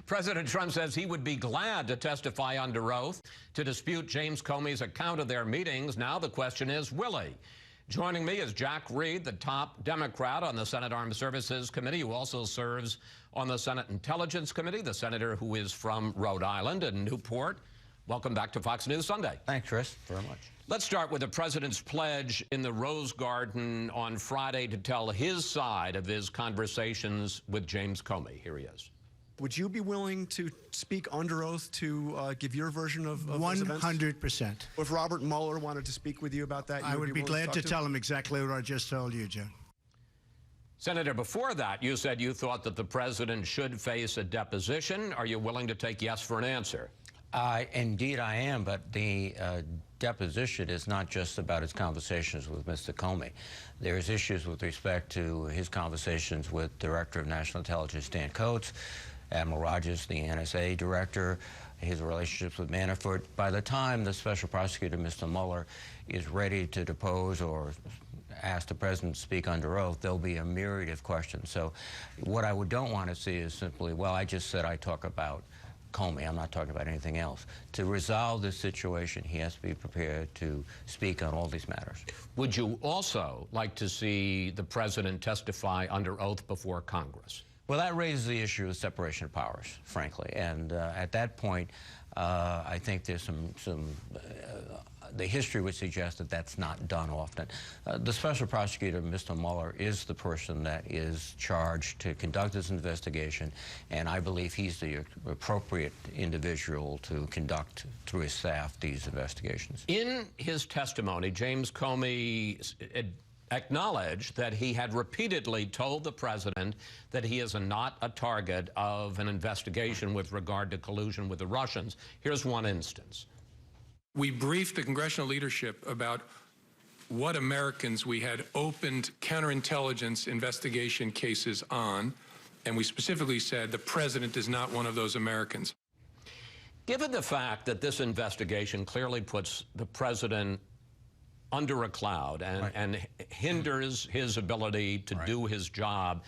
President Trump says he would be glad to testify under oath to dispute James Comey's account of their meetings. Now the question is, will he? Joining me is Jack Reed, the top Democrat on the Senate Armed Services Committee, who also serves on the Senate Intelligence Committee, the senator who is from Rhode Island and Newport. Welcome back to Fox News Sunday. Thanks, Chris, very much. Let's start with the president's pledge in the Rose Garden on Friday to tell his side of his conversations with James Comey. Here he is. Would you be willing to speak under oath to give your version of those events? 100%. If Robert Mueller wanted to speak with you about that, I would be glad to tell him exactly what I just told you, Joe. Senator, before that, you said you thought that the president should face a deposition. Are you willing to take yes for an answer? Indeed, I am, but the deposition is not just about his conversations with Mr. Comey. There's issues with respect to his conversations with Director of National Intelligence Dan Coats, Admiral Rogers, the NSA director, his relationships with Manafort. By the time the special prosecutor, Mr. Mueller, is ready to depose or ask the president to speak under oath, there'll be a myriad of questions. So what I don't want to see is simply, well, I just said I talk about Comey. I'm not talking about anything else. To resolve this situation, he has to be prepared to speak on all these matters. Would you also like to see the president testify under oath before Congress? Well, that raises the issue of separation of powers, frankly. And at that point, I think there's the history would suggest that that's not done often. The special prosecutor, Mr. Mueller, is the person that is charged to conduct this investigation, and I believe he's the appropriate individual to conduct through his staff these investigations. In his testimony, James Comey acknowledged that he had repeatedly told the president that he is not a target of an investigation with regard to collusion with the Russians. Here's one instance. We briefed the congressional leadership about what Americans we had opened counterintelligence investigation cases on, and we specifically said the president is not one of those Americans. Given the fact that this investigation clearly puts the president under a cloud and hinders his ability to do his job,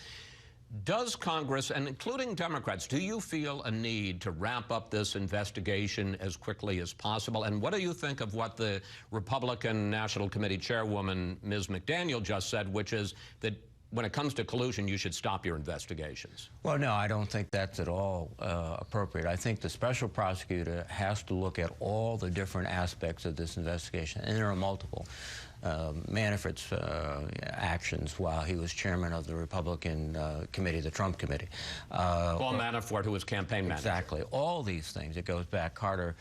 does Congress, and including Democrats, do you feel a need to wrap up this investigation as quickly as possible? And what do you think of what the Republican National Committee Chairwoman, Ms. McDaniel, just said, which is that when it comes to collusion, you should stop your investigations? Well, no, I don't think that's at all appropriate. I think the special prosecutor has to look at all the different aspects of this investigation, and there are multiple. Manafort's actions while he was chairman of the Republican committee, the Trump committee. Paul Manafort, who was campaign manager. Exactly. All these things. It goes back, Carter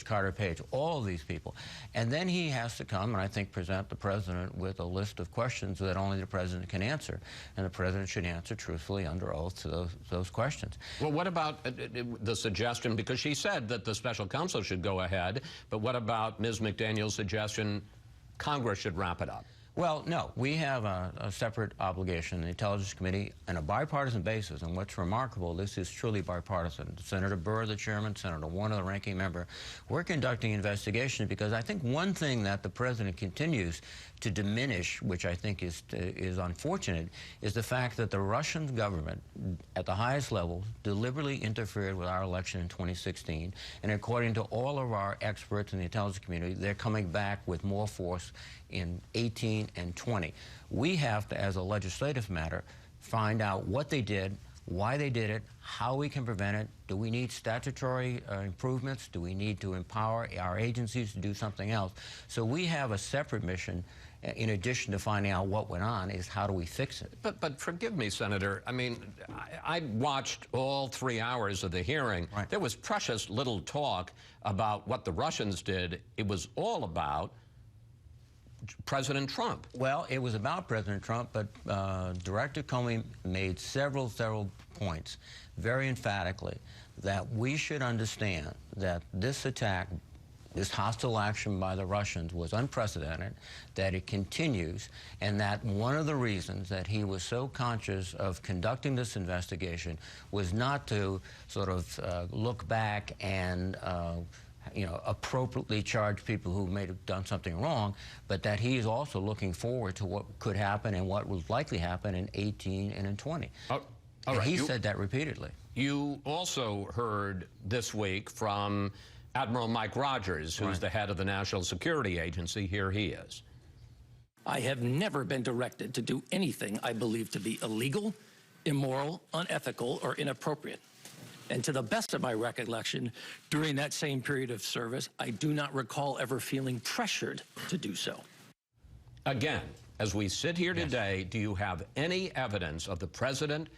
Carter Page, all of these people. And then he has to come and I think present the president with a list of questions that only the president can answer. And the president should answer truthfully under oath to those questions. Well, what about the suggestion, because she said that the special counsel should go ahead, but what about Ms. McDaniel's suggestion Congress should wrap it up? Well, no, we have a separate obligation, the Intelligence Committee, on a bipartisan basis. And what's remarkable, this is truly bipartisan. Senator Burr, the chairman, Senator Warner, the ranking member, we're conducting investigations because I think one thing that the president continues to diminish, which I think is unfortunate, is the fact that the Russian government, at the highest level, deliberately interfered with our election in 2016. And according to all of our experts in the intelligence community, they're coming back with more force in 18 and 20. We have to, as a legislative matter, find out what they did, why they did it, how we can prevent it. Do we need statutory improvements? Do we need to empower our agencies to do something else? So we have a separate mission, in addition to finding out what went on, is how do we fix it? But forgive me, Senator. I mean, I watched all 3 hours of the hearing. Right. There was precious little talk about what the Russians did. It was all about President Trump. Well, it was about President Trump, but Director Comey made several points very emphatically that we should understand that this attack, this hostile action by the Russians was unprecedented, that it continues, and that one of the reasons that he was so conscious of conducting this investigation was not to sort of look back and appropriately charge people who may have done something wrong, but that he is also looking forward to what could happen and what will likely happen in 18 and in 20. And he said that repeatedly. You also heard this week from Admiral Mike Rogers, who's the head of the National Security Agency. Here he is. I have never been directed to do anything I believe to be illegal, immoral, unethical, or inappropriate. And to the best of my recollection, during that same period of service, I do not recall ever feeling pressured to do so. Again, as we sit here today, do you have any evidence of the President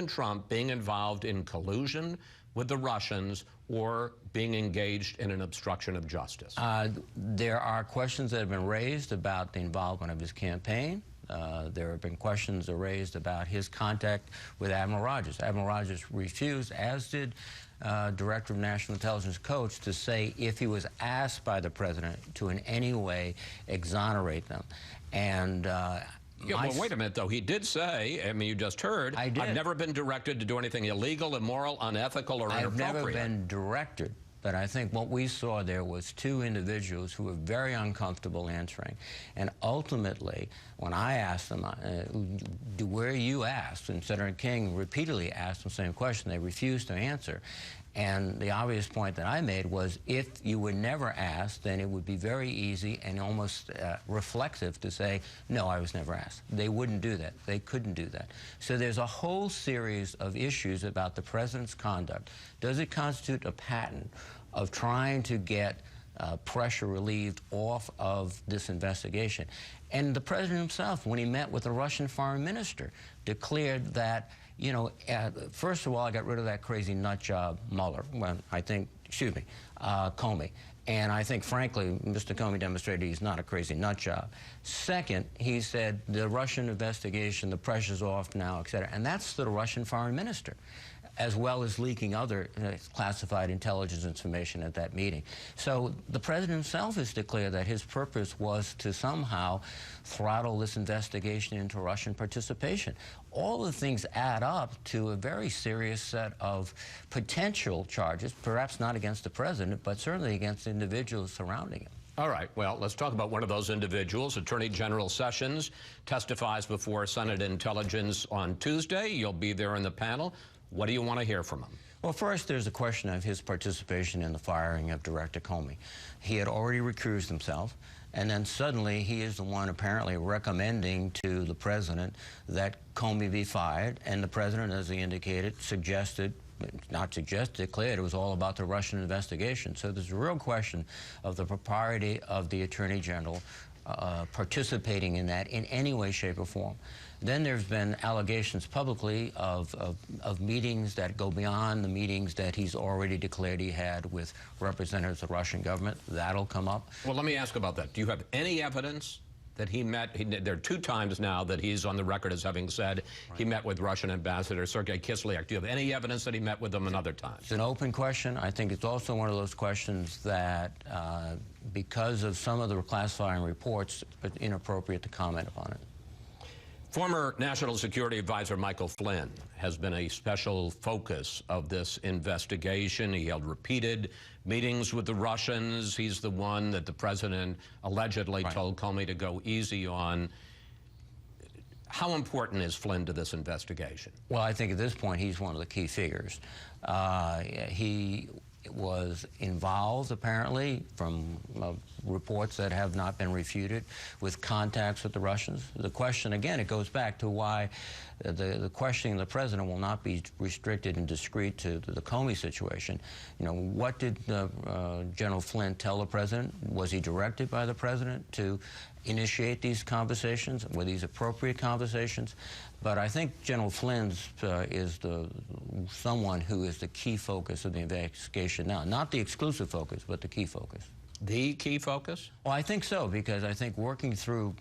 Trump being involved in collusion with the Russians or being engaged in an obstruction of justice? There are questions that have been raised about the involvement of his campaign. There have been questions raised about his contact with Admiral Rogers. Admiral Rogers refused, as did Director of National Intelligence Coach, to say if he was asked by the President to in any way exonerate them. And yeah, well, wait a minute, though. He did say, I mean, you just heard, I've never been directed to do anything illegal, immoral, unethical, or inappropriate. I've never been directed. But I think what we saw there was two individuals who were very uncomfortable answering. And ultimately, when I asked them, were you asked? And Senator King repeatedly asked the same question. They refused to answer. And the obvious point that I made was, if you were never asked, then it would be very easy and almost reflexive to say, no, I was never asked. They wouldn't do that. They couldn't do that. So there's a whole series of issues about the President's conduct. Does it constitute a pattern of trying to get pressure relieved off of this investigation? And the President himself, when he met with the Russian foreign minister, declared that, you know, first of all, I got rid of that crazy nut job Mueller. Well, I think, excuse me, Comey. And I think, frankly, Mr. Comey demonstrated he's not a crazy nut job. Second, he said the Russian investigation, the pressure's off now, et cetera. And that's the Russian foreign minister, as well as leaking other classified intelligence information at that meeting. So the President himself has declared that his purpose was to somehow throttle this investigation into Russian participation. All the things add up to a very serious set of potential charges, perhaps not against the President, but certainly against individuals surrounding him. All right, well, let's talk about one of those individuals. Attorney General Sessions testifies before Senate Intelligence on Tuesday. You'll be there in the panel. What do you want to hear from him? Well, first, there's a question of his participation in the firing of Director Comey. He had already recused himself, and then suddenly he is the one apparently recommending to the President that Comey be fired, and the President, as he indicated, declared it was all about the Russian investigation. So there's a real question of the propriety of the Attorney General participating in that in any way, shape, or form. Then there's been allegations publicly of meetings that go beyond the meetings that he's already declared he had with representatives of the Russian government. That'll come up. Well, let me ask about that. Do you have any evidence that he met? There are 2 times now that he's on the record as having said he met with Russian Ambassador Sergei Kislyak. Do you have any evidence that he met with them another time? It's an open question. I think it's also one of those questions that, because of some of the classifying reports, it's inappropriate to comment upon it. Former National Security Advisor Michael Flynn has been a special focus of this investigation. He held repeated meetings with the Russians. He's the one that the President allegedly told Comey to go easy on. How important is Flynn to this investigation? Well, I think at this point he's one of the key figures. He was involved, apparently, from reports that have not been refuted, with contacts with the Russians. The question, again, it goes back to why the questioning of the President will not be restricted and discreet to the Comey situation. You know, what did General Flynn tell the President? Was he directed by the President to initiate these conversations? Were these appropriate conversations? But I think General Flynn is someone who is the key focus of the investigation now. Not the exclusive focus, but the key focus. The key focus? Well, I think so, because I think working through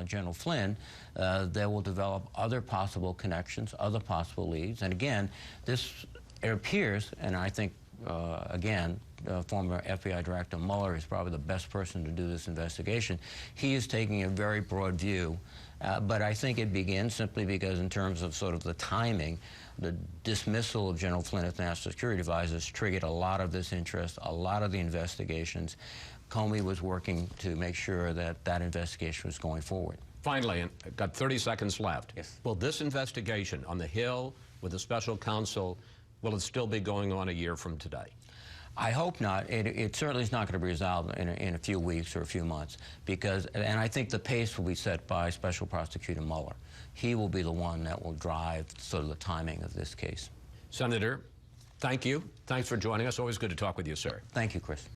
General Flynn, they will develop other possible connections, other possible leads. And again, it appears, and I think, again, former FBI Director Mueller is probably the best person to do this investigation. He is taking a very broad view, but I think it begins simply because, in terms of sort of the timing, the dismissal of General Flynn as National Security Advisor triggered a lot of this interest, a lot of the investigations. Comey was working to make sure that that investigation was going forward. Finally, and I've got 30 seconds left. Yes. Will this investigation on the Hill, with a special counsel, will it still be going on a year from today? I hope not. It certainly is not going to be resolved in a few weeks or a few months, because, and I think the pace will be set by Special Prosecutor Mueller. He will be the one that will drive sort of the timing of this case. Senator, thank you. Thanks for joining us. Always good to talk with you, sir. Thank you, Chris.